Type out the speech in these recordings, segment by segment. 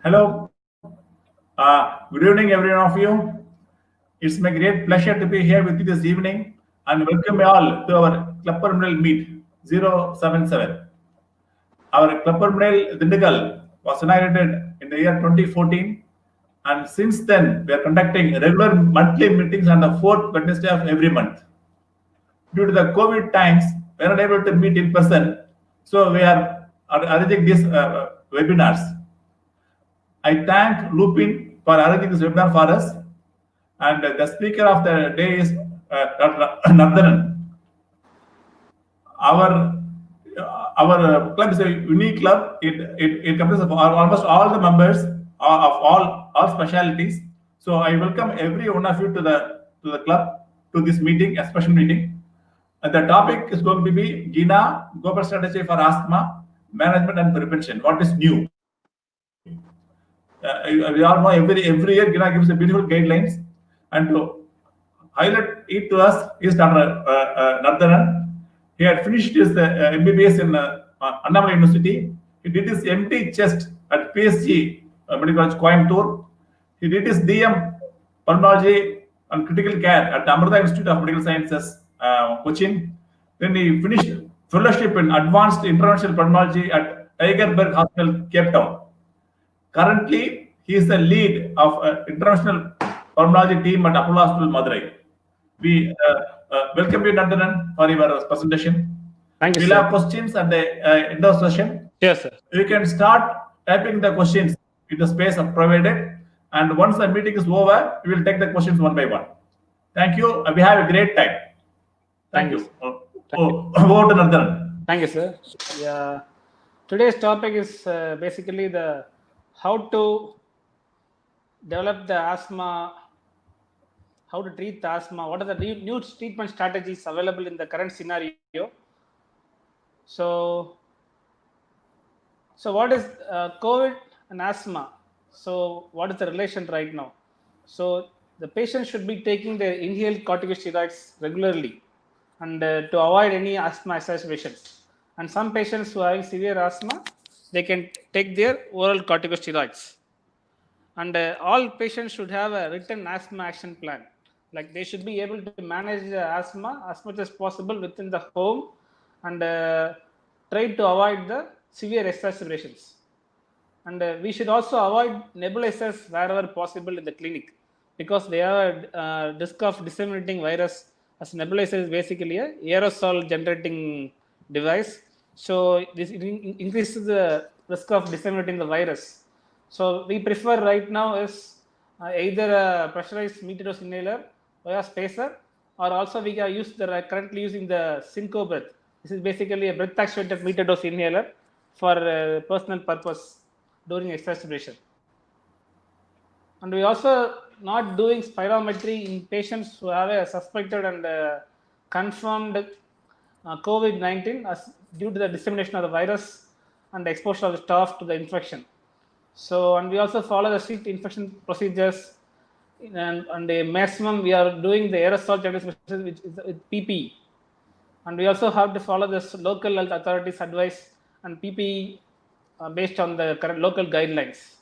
Hello, good evening, every one of you. It's my great pleasure to be here with you this evening and welcome you all to our Club Terminal Meet 077. Our Club Terminal Dindigal was inaugurated in the year 2014, and since then we are conducting regular monthly meetings on the fourth Wednesday of every month. Due to the COVID times, we are not able to meet in person, so we are arranging these webinars. I thank Lupin for arranging this webinar for us. And the speaker of the day is Dr. Nardhanan. Our club is a unique club. It comprises of almost all the members of all specialities. So I welcome every one of you to the club, to this meeting, a special meeting. And the topic is going to be GINA Global Strategy for Asthma Management and Prevention. What is new? We all know every year GINA gives a beautiful guidelines, and to highlight it to us is Dr. Nardhanan. He had finished his MBBS in Annamalai University. He did his MD chest at PSG Medical College Coimbatore. He did his DM Pulmonology and Critical Care at the Amrita Institute of Medical Sciences, Cochin. Then he finished fellowship in Advanced Interventional Pulmonology at Tigerberg Hospital, Cape Town. Currently, he is the lead of international pulmonology team at Apollo Hospital, Madurai. We welcome you, Nardhanan, for your presentation. Thank you, we'll sir. have questions at the end of session. Yes, sir. You can start typing the questions in the space provided, and once the meeting is over, we will take the questions one by one. Thank you. We have a great time. Thank you. Over to Nardhanan. Thank you, sir. Yeah. Today's topic is basically the how to develop the asthma, how to treat the asthma, what are the new treatment strategies available in the current scenario. So what is COVID and asthma? So what is the relation right now? So the patient should be taking their inhaled corticosteroids regularly and to avoid any asthma exacerbations. And some patients who are having severe asthma, they can take their oral corticosteroids. And all patients should have a written asthma action plan. Like they should be able to manage the asthma as much as possible within the home and try to avoid the severe exacerbations. And we should also avoid nebulizers wherever possible in the clinic, because they have a risk of disseminating virus, as nebulizer is basically a aerosol generating device. So this increases the risk of disseminating the virus. So we prefer right now is either a pressurized metered-dose inhaler via spacer, or also we are currently using the Synco breath. This is basically a breath actuated metered-dose inhaler for personal purpose during exacerbation. And we also not doing spirometry in patients who have a suspected and confirmed COVID-19 as due to the dissemination of the virus and the exposure of the staff to the infection. So, and we also follow the strict infection procedures, and the maximum we are doing the aerosol generating which is with PPE. And we also have to follow this local health authorities advice and PPE based on the current local guidelines.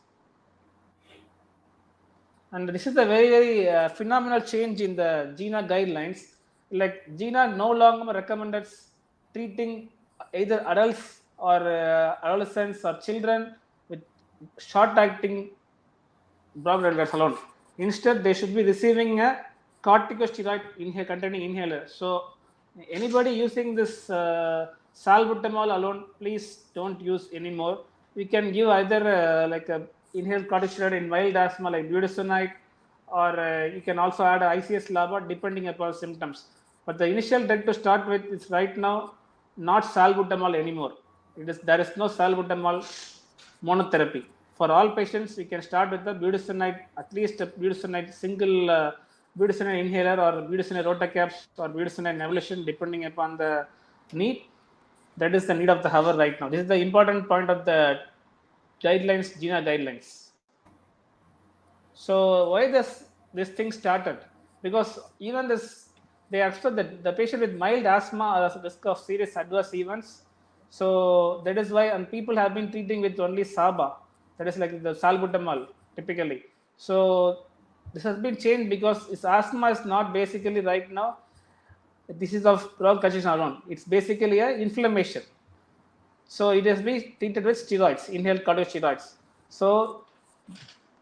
And this is a very, very phenomenal change in the GINA guidelines. Like GINA no longer recommends treating either adults or adolescents or children with short-acting bronchodilators alone. Instead, they should be receiving a corticosteroid containing inhaler. So anybody using this salbutamol alone, please don't use anymore. We can give either like a inhaled corticosteroid in mild asthma like budesonide, or you can also add ICS LABA depending upon symptoms. But the initial drug to start with is right now not salbutamol anymore. There is no salbutamol monotherapy. For all patients, we can start with the budesonide, at least a budesonide single budesonide inhaler or budesonide rotacaps or budesonide nebulization depending upon the need. That is the need of the hour right now. This is the important point of the guidelines, GINA guidelines. So why this thing started? Because even this, they expect that the patient with mild asthma has a risk of serious adverse events. So that is why, and people have been treating with only SABA. that is like the salbutamol typically. So this has been changed because its asthma is not basically right now a disease of bronchitis alone. It's basically a inflammation. So it has been treated with steroids, inhaled corticosteroids. So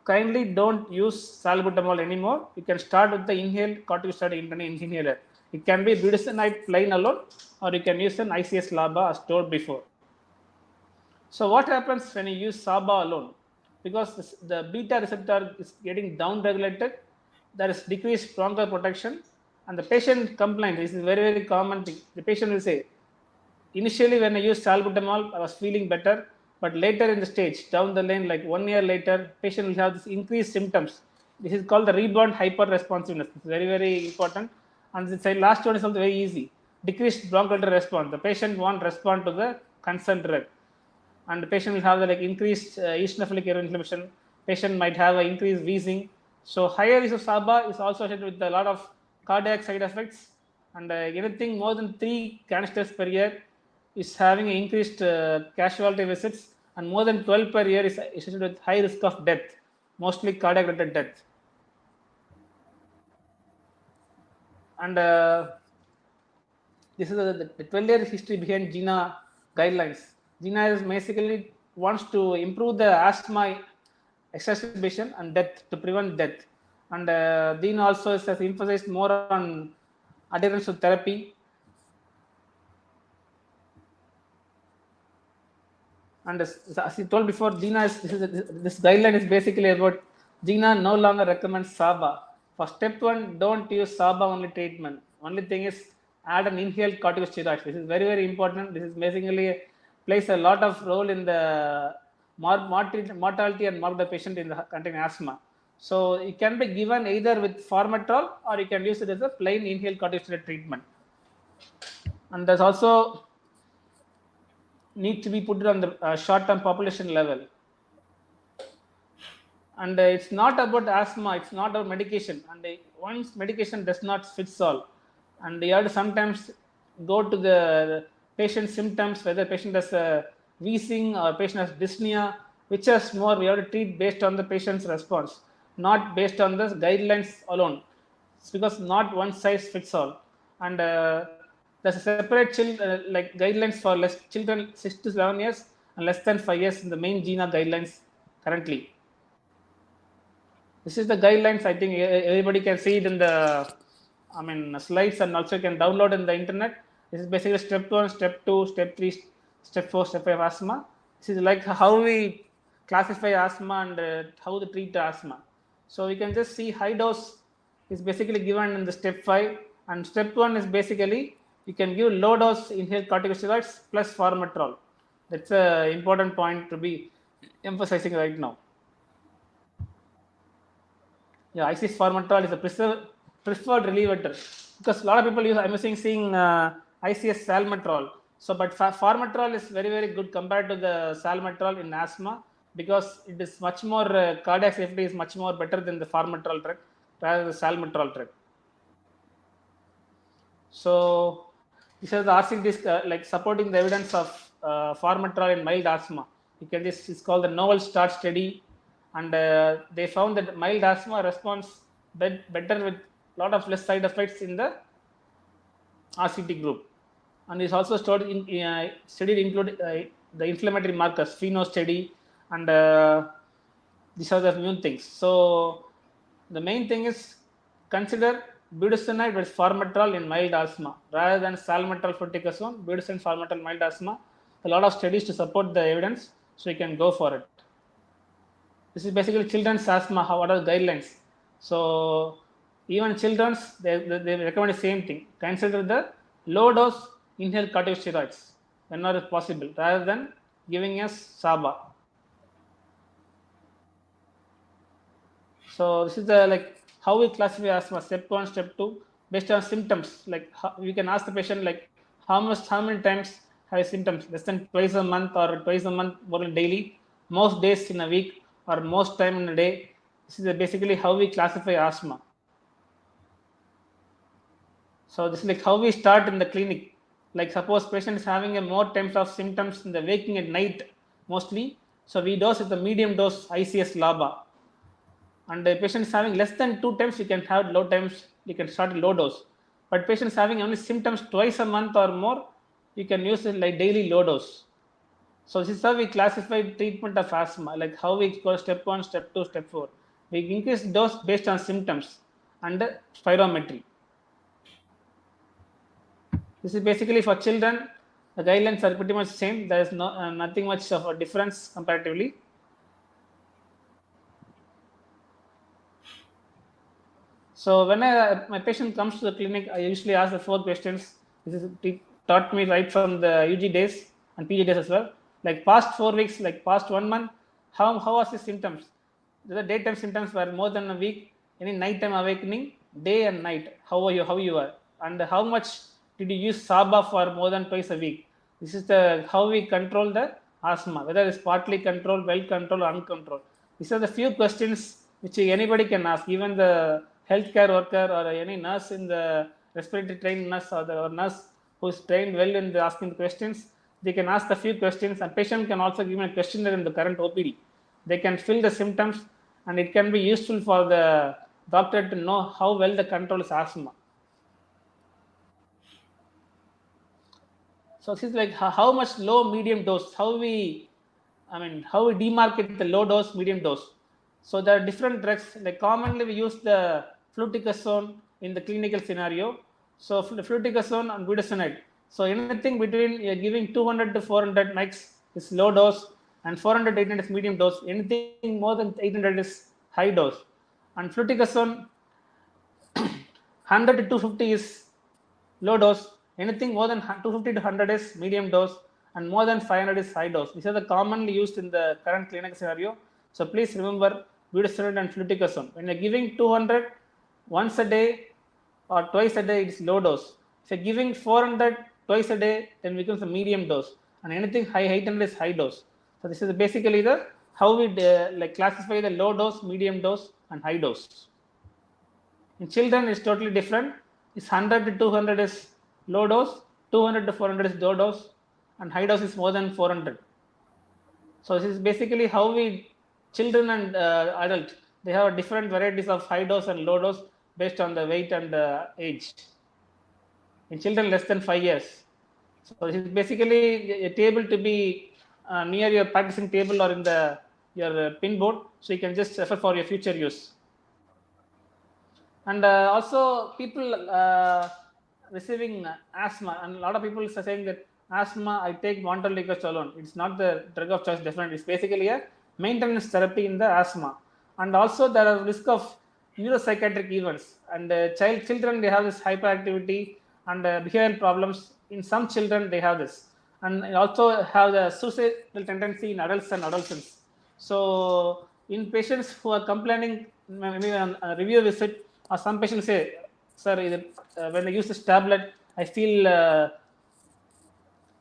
kindly don't use salbutamol anymore. You can start with the inhaled corticosteroid inhaler. It can be budesonide plain alone, or you can use an ICS LABA as told before. So what happens when you use SABA alone? Because the beta receptor is getting down regulated, there is decreased bronchial protection, and the patient complaint, this is very, very common thing. The patient will say, initially when I used salbutamol, I was feeling better, but later in the stage, down the lane, like 1 year later, patient will have this increased symptoms. This is called the rebound hyper-responsiveness. It's very, very important. And the last one is also very easy. Decreased bronchial response. The patient won't respond to the concerned drug. And the patient will have the increased eosinophilic airway inflammation. Patient might have an increased wheezing. So higher use of SABA is also associated with a lot of cardiac side effects. And anything more than 3 canisters per year is having increased casualty visits, and more than 12 per year is associated with high risk of death, mostly cardiac related death. And this is the 12-year history behind GINA guidelines. GINA is basically wants to improve the asthma exacerbation and death, to prevent death. And GINA also has emphasized more on adherence to therapy. And as I told before, this guideline is basically about GINA no longer recommends SABA. For step 1, don't use SABA only treatment. Only thing is add an inhaled corticosteroid. This is very, very important. This is basically plays a lot of role in the mortality and morbid patient in the containing asthma. So it can be given either with formoterol, or you can use it as a plain inhaled corticosteroid treatment. And there's also need to be put on the short-term population level. And it's not about asthma, it's not about medication. And once medication does not fits all, and you have to sometimes go to the patient symptoms, whether patient has wheezing or patient has dyspnea, which is more, we have to treat based on the patient's response, not based on the guidelines alone. It's because not one size fits all. And there's a separate guidelines for children 6 to 11 years and less than 5 years in the main GINA guidelines currently. This is the guidelines. I think everybody can see it in the slides, and also can download in the internet. This is basically step 1, step 2, step 3, step 4, step 5 asthma. This is like how we classify asthma and how to treat asthma. So we can just see high dose is basically given in the step 5, and step 1 is basically you can give low dose inhaled corticosteroids plus formoterol. That's an important point to be emphasizing right now. Yeah, ICS formoterol is a preferred reliever, because a lot of people use, I'm seeing ICS salmeterol. So, but formoterol is very, very good compared to the salmeterol in asthma, because it is much more cardiac safety is much more better than the formoterol drug rather than the salmeterol drug. So these are the RCTs supporting the evidence of formoterol in mild asthma. You can it's called the Novel Start study, and they found that mild asthma responds better with a lot of less side effects in the RCT group. And it's also studied include the inflammatory markers, FeNO study, and these are the new things. So the main thing is consider budesonide with formoterol in mild asthma rather than salmeterol fluticasone. Budesonide, formoterol, mild asthma. A lot of studies to support the evidence, so you can go for it. This is basically children's asthma. What are the guidelines? So even children's, they recommend the same thing. Consider the low dose inhaled corticosteroids whenever possible, rather than giving us SABA. So this is the how we classify asthma: step 1, step 2, based on symptoms. We can ask the patient how many times have symptoms, less than twice a month, or twice a month, more than daily, most days in a week, or most time in a day. This is basically how we classify asthma. So this is how we start in the clinic. Suppose patient is having more times of symptoms in the waking at night mostly. So we dose with the medium dose ICS LABA. And the patient is having less than 2 times, you can have low times, you can start low dose. But patients having only symptoms twice a month or more, you can use it like daily low dose. So this is how we classify treatment of asthma, like how we go step 1, step 2, step 4. We increase dose based on symptoms and spirometry. This is basically for children. The guidelines are pretty much same. There is nothing much of a difference comparatively. So when my patient comes to the clinic, I usually ask the 4 questions. This is taught me right from the UG days and PG days as well. Like past 4 weeks, like past 1 month, how was his symptoms? The daytime symptoms were more than a week. Any nighttime awakening, day and night. How you are, and how much did you use SABA for more than twice a week? This is the how we control the asthma, whether it's partly controlled, well controlled, or uncontrolled. These are the few questions which anybody can ask, even the healthcare worker or any nurse in the respiratory trained nurse or nurse who is trained well in asking the questions. They can ask the few questions, and patient can also give a questionnaire in the current OPD. They can fill the symptoms, and it can be useful for the doctor to know how well the control is asthma. So this is like how much low, medium dose, how we demarcate the low dose, medium dose. So there are different drugs. Like commonly we use the fluticasone in the clinical scenario. So fluticasone and budesonide. So anything between giving 200 to 400 mics is low dose, and 400 to 800 is medium dose. Anything more than 800 is high dose. And fluticasone 100 to 250 is low dose. Anything more than 250 to 100 is medium dose, and more than 500 is high dose. These are the commonly used in the current clinical scenario. So please remember budesonide and fluticasone. When you're giving 200 once a day or twice a day, it's low dose. If you're giving 400 twice a day, then it becomes a medium dose, and anything high 800 is high dose. So this is basically the how we classify the low dose, medium dose, and high dose. In children, it's totally different. It's 100 to 200 is low dose, 200 to 400 is low dose, and high dose is more than 400. So this is basically how we, children and adult, they have different varieties of high dose and low dose based on the weight and age. In children less than 5 years. So this is basically a table to be near your practicing table or in your pin board, so you can just refer for your future use. And also people receiving asthma, and a lot of people are saying that asthma, I take Montelukast alone. It's not the drug of choice, definitely. It's basically a maintenance therapy in the asthma. And also there are risk of neuropsychiatric events, and children, they have this hyperactivity and behavioral problems. In some children they have this, and also have the suicidal tendency in adults and adolescents. So in patients who are complaining, maybe on a review visit, or some patients say, sir, when I use this tablet, I feel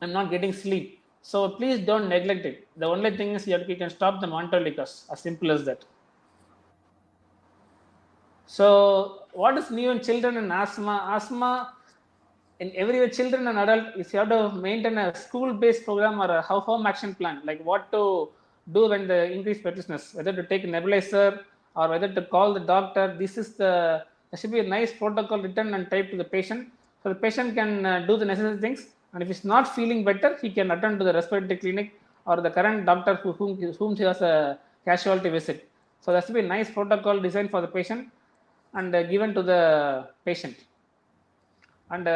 I'm not getting sleep. So please don't neglect it. The only thing is you can stop the Montelukast, as simple as that. So what is new in children and asthma? Asthma in every children and adult is you have to maintain a school-based program or a home action plan, like what to do when the increased breathlessness, whether to take a nebulizer or whether to call the doctor. There should be a nice protocol written and typed to the patient, so the patient can do the necessary things. And if he's not feeling better, he can attend to the respiratory clinic or the current doctor whom he has a casualty visit. So there should be a nice protocol designed for the patient and given to the patient. And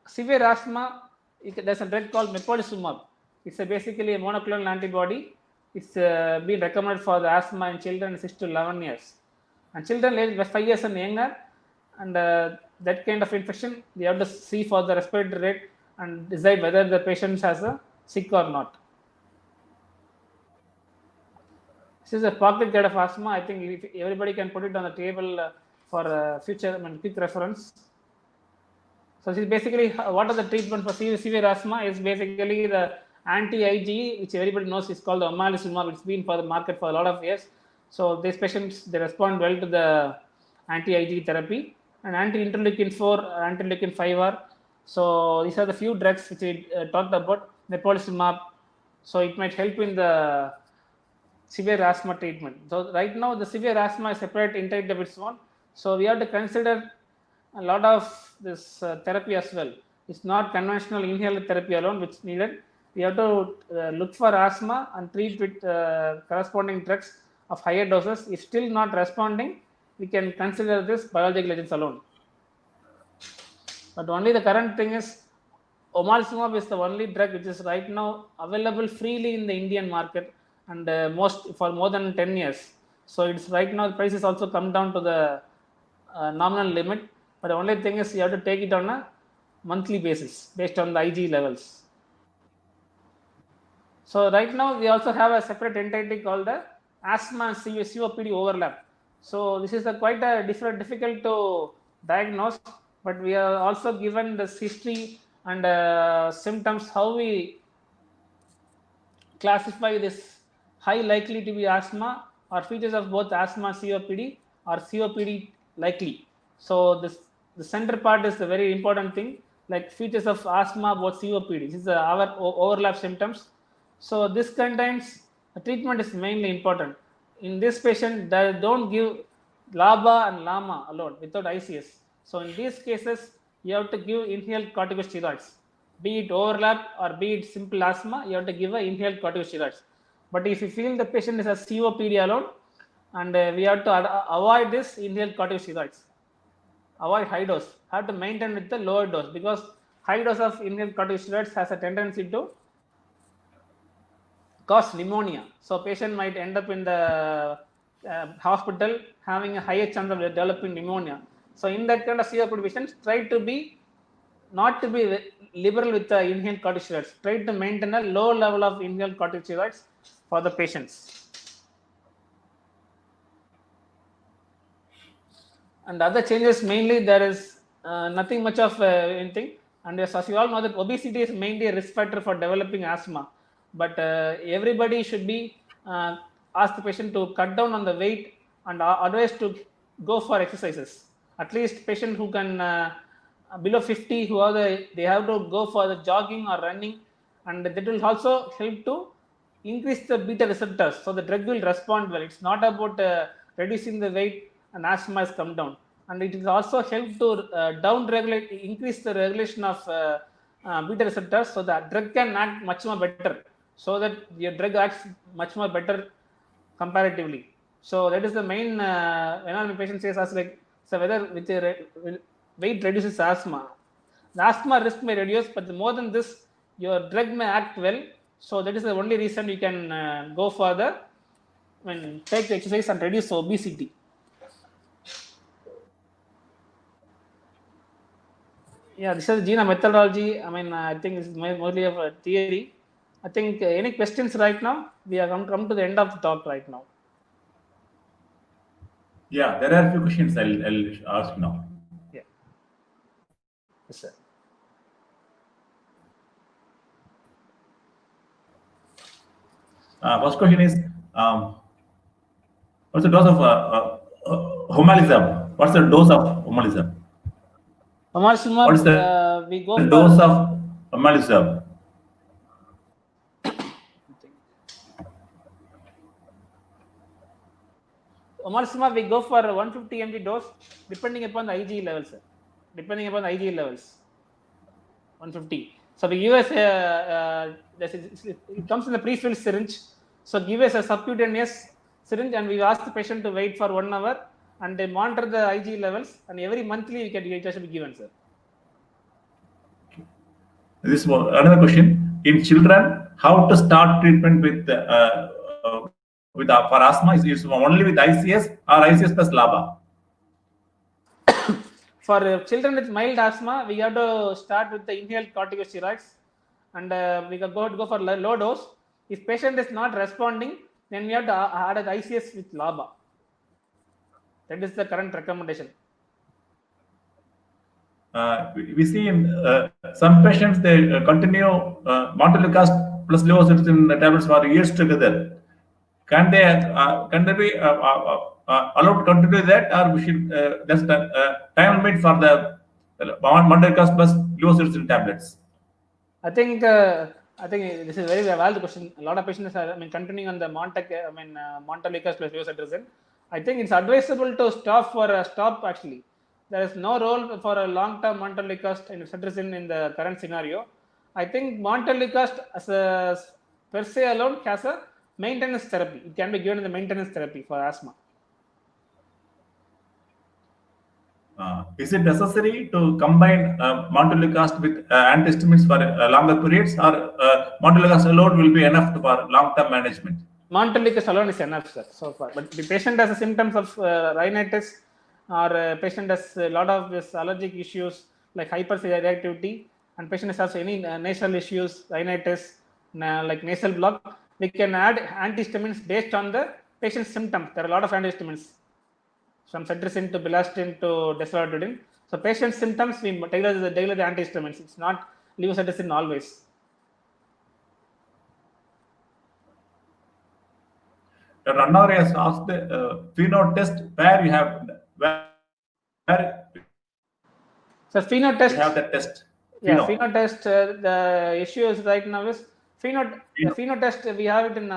severe asthma, there's a drug called mepolizumab. It's basically a monoclonal antibody. It's been recommended for the asthma in children 6 to 11 years. And children aged 5 years and younger, and that kind of infection, they have to see for the respiratory rate and decide whether the patient has a sick or not. This is a pocket guide of asthma. I think everybody can put it on the table for future quick reference. So this is basically what are the treatment for severe asthma is basically the anti-IgE, which everybody knows is called the omalizumab. It's been for the market for a lot of years. So these patients, they respond well to the anti-IgE therapy, and anti-interleukin 4, anti-interleukin 5R. So these are the few drugs which we talked about. Mepolizumab, so it might help in the severe asthma treatment. So right now the severe asthma is separate entity of its own. So we have to consider a lot of this therapy as well. It's not conventional inhaler therapy alone which needed. We have to look for asthma and treat with corresponding drugs of higher doses. If still not responding, we can consider this biological agents alone. But only the current thing is omalizumab is the only drug which is right now available freely in the Indian market and most for more than 10 years. So it's right now the price is also come down to the nominal limit. But the only thing is you have to take it on a monthly basis based on the IG levels. So right now we also have a separate entity called the asthma and COPD overlap. So this is quite a difficult to diagnose, but we are also given this history and symptoms, how we classify this high likely to be asthma or features of both asthma and COPD or COPD likely. So the center part is the very important thing, like features of asthma, both COPD. This is our overlap symptoms. So this contains the treatment is mainly important. In this patient, they don't give LABA and LAMA alone without ICS. So in these cases, you have to give inhaled corticosteroids. Be it overlap or be it simple asthma, you have to give an inhaled corticosteroids. But if you feel the patient is a COPD alone, and we have to avoid this inhaled corticosteroids. Avoid high dose. Have to maintain with the lower dose because high dose of inhaled corticosteroids has a tendency to cause pneumonia. So patient might end up in the hospital having a higher chance of developing pneumonia. So in that kind of COPD patients, try to be not to be liberal with the inhaled corticosteroids. Try to maintain a low level of inhaled corticosteroids for the patients. And other changes, mainly there is nothing much of anything. And as you all know that obesity is mainly a risk factor for developing asthma. But everybody should be ask the patient to cut down on the weight and advised to go for exercises. At least patient who can below 50 who are they have to go for the jogging or running, and that will also help to increase the beta receptors, so the drug will respond well. It's not about reducing the weight and asthma has come down, and it will also help to down regulate, increase the regulation of beta receptors, so that drug can act much more better, so that your drug acts much more better comparatively. So that is the main when my patient says us like, so whether with weight reduces asthma, the asthma risk may reduce, but more than this, your drug may act well. So that is the only reason you can go for the take the exercise and reduce obesity. Yeah, this is GINA methodology. I think it's mostly of a theory. I think any questions right now? We have come to the end of the talk right now. Yeah, there are a few questions I'll ask now. Yeah. Yes, sir. First question is, what's the dose of omalizumab? What's the dose of omalizumab? Omalizumab, What is the we go dose for of omalizumab? omalizumab, we go for 150 mg dose depending upon the IgE levels, sir. Depending upon the IgE levels, 150. So we give us it comes in the pre-filled syringe. So give us a subcutaneous syringe, and we ask the patient to wait for 1 hour, and they monitor the IgE levels, and every monthly it should be given, sir. This is another question. In children, how to start treatment with for asthma? Is only with ICS or ICS plus LABA? For children with mild asthma, we have to start with the inhaled corticosteroids, and we can go for low dose. If patient is not responding, then we have to add an ICS with LABA. That is the current recommendation. We see in some patients they continue montelukast plus levocetirizine tablets for years together. Can they be allowed to continue that, or we should just time limit for the montelukast plus levocetirizine tablets? I think I think this is very valid question. A lot of patients are, continuing on the Montelukast plus levocetirizine. I think it's advisable to stop actually. There is no role for a long-term Montelukast and cetirizine in the current scenario. I think Montelukast as a per se alone has a maintenance therapy. It can be given in the maintenance therapy for asthma. Is it necessary to combine Montelukast with antihistamines for longer periods, or Montelukast alone will be enough for long-term management? Montelukast alone is enough, sir, so far. But the patient has symptoms of rhinitis, or patient has a lot of this allergic issues like hyperreactivity, and patient has also any nasal issues, rhinitis, like nasal block, we can add antihistamines based on the patient's symptoms. There are a lot of antihistamines, from cetirizine to bilastine to desulfuridine. So patient symptoms, we tailor the antihistamines. It's not levocetirizine always. Rannavar has asked pheno test where you have So pheno test. You have that test. Yeah, pheno test. The issue is right now is pheno test. We have it in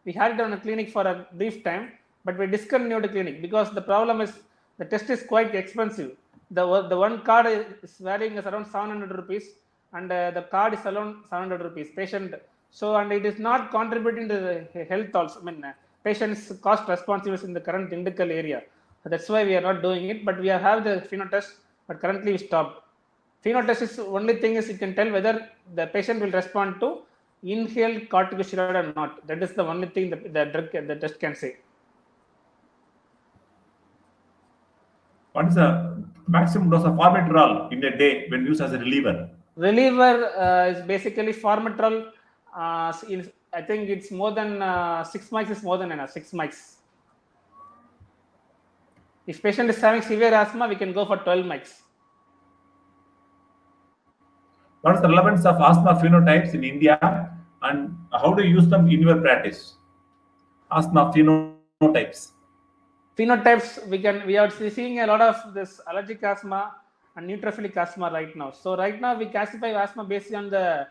we had it on a clinic for a brief time, but we discontinued the clinic because the problem is the test is quite expensive. The one card is varying is around 700 rupees, and the card is around 700 rupees patient. So, and it is not contributing to the health also. Patients' cost responsiveness in the current Dindigul area. So that's why we are not doing it. But we have the pheno test, but currently we stopped. Pheno test is only thing is it can tell whether the patient will respond to inhaled corticosteroid or not. That is the only thing the test can say. What is the maximum dose of formoterol in a day when used as a reliever? Reliever is basically formoterol. I think it's more than 6 mics is more than enough. 6 mics. If patient is having severe asthma, we can go for 12 mics. What is the relevance of asthma phenotypes in India, and how do you use them in your practice? Asthma phenotypes. Phenotypes, we are seeing a lot of this allergic asthma and neutrophilic asthma right now. So right now we classify asthma based on the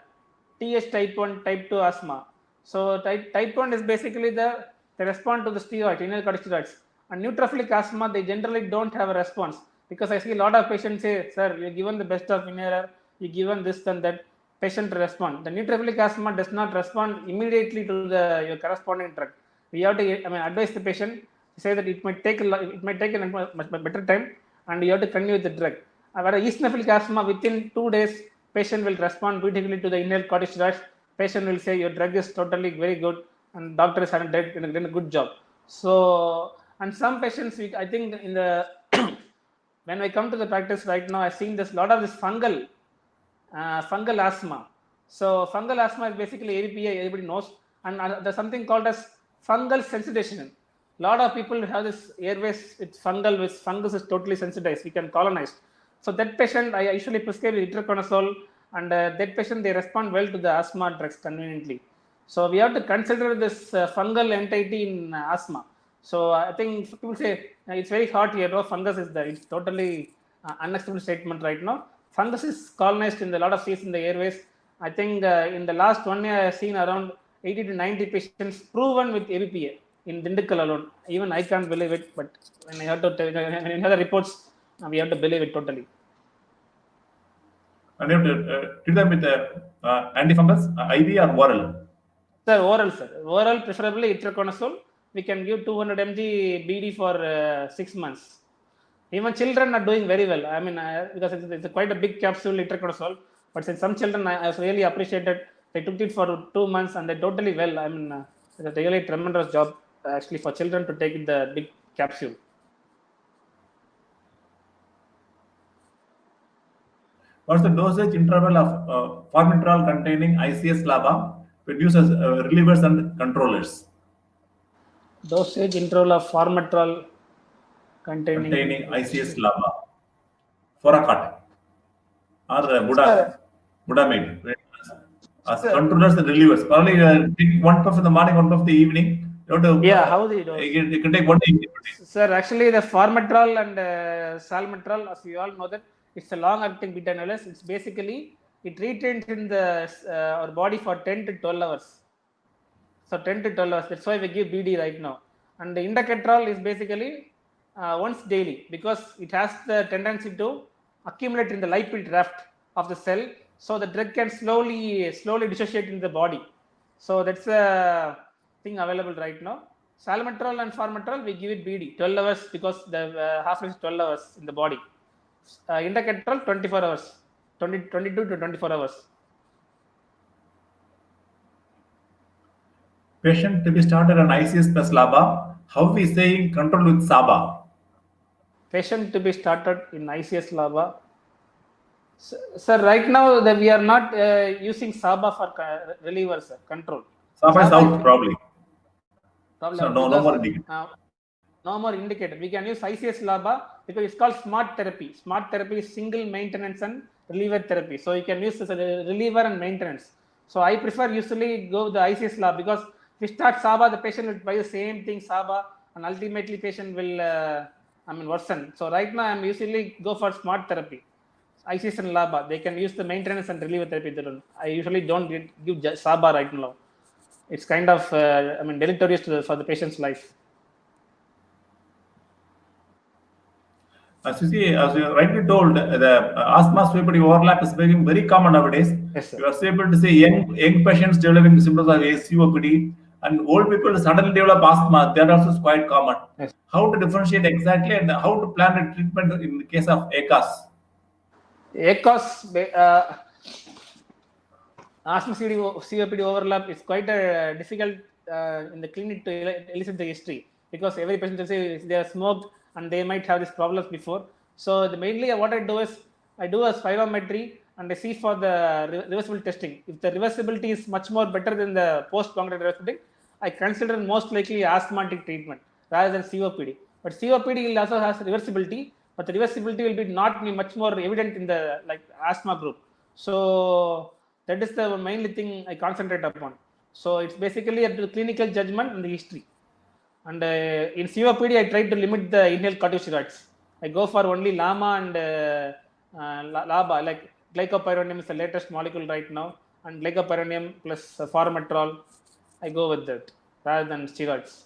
TH type 1, type 2 asthma. So type 1 is basically they respond to the steroids, inhaled corticosteroids. And neutrophilic asthma, they generally don't have a response, because I see a lot of patients say, sir, you're given the best of inhaler, you're given this and that, patient respond. The neutrophilic asthma does not respond immediately to your corresponding drug. We have to advise the patient to say that it might take a much better time, and you have to continue with the drug. Whereas eosinophilic asthma, within 2 days, patient will respond beautifully to the inhaled corticosteroids. Patient will say your drug is totally very good, and doctor has done a good job. So, and some patients, I think in the when I come to the practice right now, I've seen this lot of this fungal asthma. So fungal asthma is basically ABPA, everybody knows, and there's something called as fungal sensitization. A lot of people have this airways with fungal, with fungus is totally sensitized, we can colonize. So that patient, I usually prescribe itraconazole, and that patient, they respond well to the asthma drugs conveniently. So we have to consider this fungal entity in asthma. So I think people say it's very hot here, no fungus is there. It's totally unacceptable statement right now. Fungus is colonized in a lot of seats in the airways. I think in the last 1 year, I have seen around 80 to 90 patients proven with ABPA in Dindigul alone. Even I can't believe it, but when I heard the reports, we have to believe it totally. And you have to treat them with antifungus, IV or oral? Sir, oral, sir. Oral, preferably itraconazole. We can give 200 mg BD for 6 months. Even children are doing very well. Because it's quite a big capsule, itraconazole. But since some children, I was really appreciated. They took it for 2 months and they're totally well. It's a really tremendous job actually for children to take the big capsule. What's the dosage interval of formoterol containing ICS/LABA when used as relievers and controllers? Dosage interval of formoterol containing ICS/LABA, Foracort, or Budamate, as controllers and relievers. Probably take 1 puff in the morning, 1 puff in the evening. You have to, how do you do? You can take 1 day. Sir, actually, the formoterol and salmeterol, as you all know, that it's a long-acting beta analysis. It's basically it retains in the our body for 10 to 12 hours. So 10 to 12 hours. That's why we give BD right now. And the indacaterol is basically once daily because it has the tendency to accumulate in the lipid raft of the cell, so the drug can slowly dissociate in the body. So that's a thing available right now. Salmeterol and formoterol, we give it BD 12 hours because the half-life is 12 hours in the body. Indacaterol 24 hours, 22 to 24 hours. Patient to be started on ICS plus LABA. How we saying control with SABA? Patient to be started in ICS LABA. Sir, right now that we are not using SABA for reliever, sir, control. SABA is out probably. Probably So out no because, more indicator. no more indicator. We can use ICS LABA because it's called smart therapy. Smart therapy is single maintenance and reliever therapy. So you can use this as a reliever and maintenance. So I prefer usually go with the ICS LABA because if we start SABA, the patient will buy the same thing SABA, and ultimately patient will worsen. So right now I'm usually go for smart therapy. ICS and LABA, they can use the maintenance and reliever therapy. I usually don't give SABA right now. It's kind of deleterious for the patient's life. As you see, as you rightly told, the asthma COPD overlap is becoming very common nowadays. Yes, sir. You are able to see young patients developing symptoms of COPD, and old people suddenly develop asthma. That also is quite common. Yes. How to differentiate exactly and how to plan a treatment in the case of ACAS? ACAS, asthma COPD overlap is quite difficult in the clinic to elicit the history because every patient will say they have smoked and they might have these problems before. So mainly what I do is I do a spirometry and I see for the reversible testing. If the reversibility is much more better than the post-bronchial reversibility, I consider most likely asthmatic treatment rather than COPD. But COPD will also has reversibility, but the reversibility will be not be much more evident in the asthma group. So that is the mainly thing I concentrate upon. So it's basically up to the clinical judgment and the history. And in COPD, I try to limit the inhaled corticosteroids. I go for only LAMA and LABA, like glycopyrronium is the latest molecule right now, and glycopyrronium plus formoterol. I go with that rather than steroids.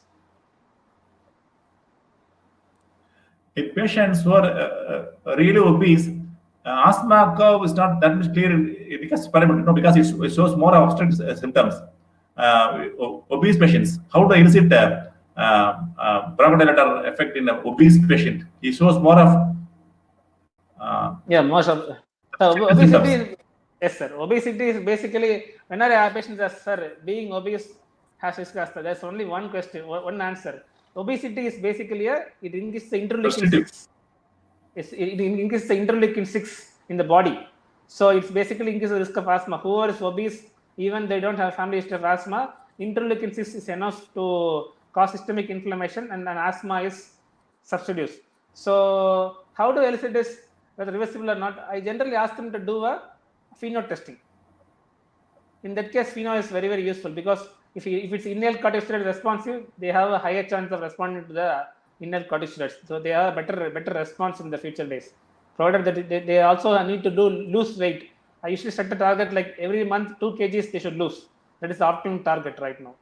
If patients who are really obese, asthma curve is not that much clear because because it shows more obstructive symptoms. Obese patients, how to elicit bronchodilator effect in an obese patient? He shows more of most of obesity. Yes, sir. Obesity is basically whenever a patient says, "Sir, being obese has risk asthma." There's only one question, one answer. Obesity is basically it increases the interleukin 6. It increases the interleukin 6 in the body. So it's basically increases the risk of asthma. Whoever is obese, even they don't have family history of asthma, interleukin 6 is enough to cause systemic inflammation and asthma is substitutes. So how to elicit this, whether reversible or not? I generally ask them to do a FeNO testing. In that case, FeNO is very, very useful because if it's inhaled corticosteroid responsive, they have a higher chance of responding to the inhaled corticosteroids. So they have a better response in the future days. Provided that they also need to lose weight. I usually set a target like every month 2 kgs they should lose. That is the optimum target right now.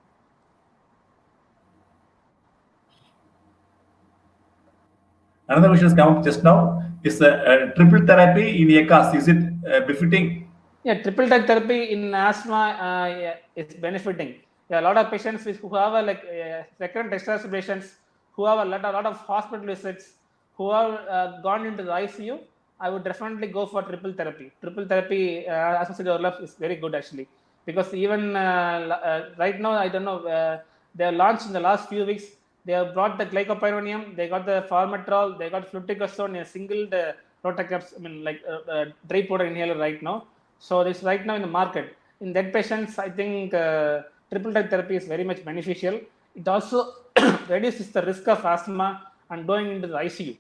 Another question has come up just now. Is triple therapy in ACAS, is it befitting? Yeah, triple therapy in asthma is benefiting. Yeah, a lot of patients who have recurrent exacerbations, who have a lot of hospital visits, who have gone into the ICU, I would definitely go for triple therapy. Triple therapy associated overlap is very good actually, because even right now, I don't know, they have launched in the last few weeks. They have brought the glycopyrronium, they got the formoterol, they got fluticasone in a single rotacaps, dry powder inhaler right now. So this right now in the market. In that patients, I think triple therapy is very much beneficial. It also reduces the risk of asthma and going into the ICU,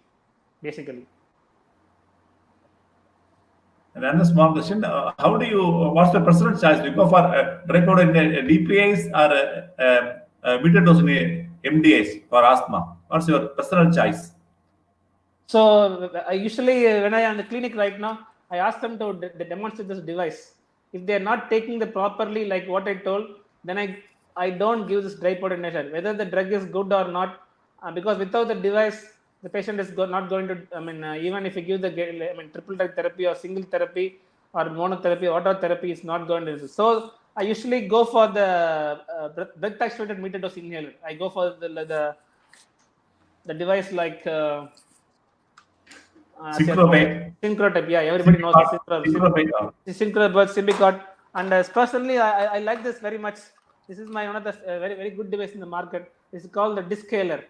basically. And another small question: what's the personal choice? Do you go for dry powder in DPIs or metered dose in MDIs for asthma? What's your personal choice? So I usually, when I am in the clinic right now, I ask them to demonstrate this device. If they are not taking the properly, like what I told, then I don't give this dry powder inhaler, whether the drug is good or not, because without the device, the patient is not going to. I mean, even if you give the triple drug therapy or single therapy or monotherapy, auto therapy is not going to. So I usually go for the breath actuated metered dose inhaler. I go for the device like. Synchrotip, yeah, everybody knows Synchrotip, Symbicort, and personally, I like this very much. This is one of the very very good device in the market. It's called the Discaler,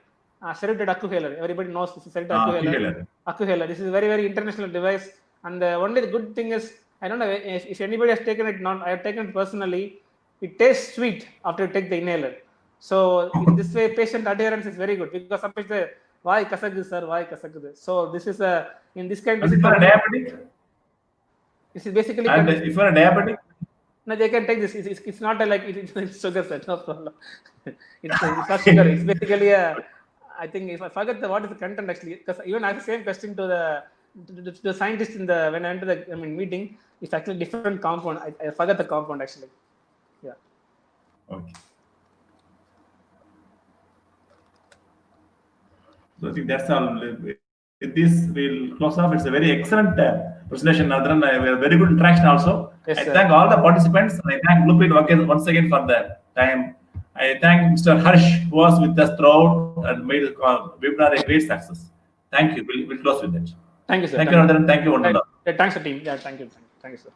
serrated Accuhaler. Everybody knows this is serrated Accuhaler. This is a very very international device, and only the good thing is, I don't know if anybody has taken it. I have taken it personally. It tastes sweet after you take the inhaler. So in this way, patient adherence is very good, because sometimes they, why kasagdu sir, why kasagdu? So this is in this kind. If you are a diabetic, this is basically. And if you are a diabetic, no, they can take this. It's not like it's sugar, sir. No problem. It's not sugar. It's basically I think if I forget what is the content actually, because even I have the same question to the scientist when I enter the meeting. It's actually different compound. I forget the compound actually. Yeah. Okay. So I think that's all. With this, we'll close off. It's a very excellent presentation, Nadran. We have very good interaction also. Yes, I sir. thank all the participants. I thank Blueprint once again for the time. I thank Mr. Harsh, who was with us throughout and made the webinar a great success. Thank you. We'll close with that. Thank you, sir. Thank you, Nadran. Thank you, Wonderlal. Thanks, team. Yeah, thank you. Thank you, sir.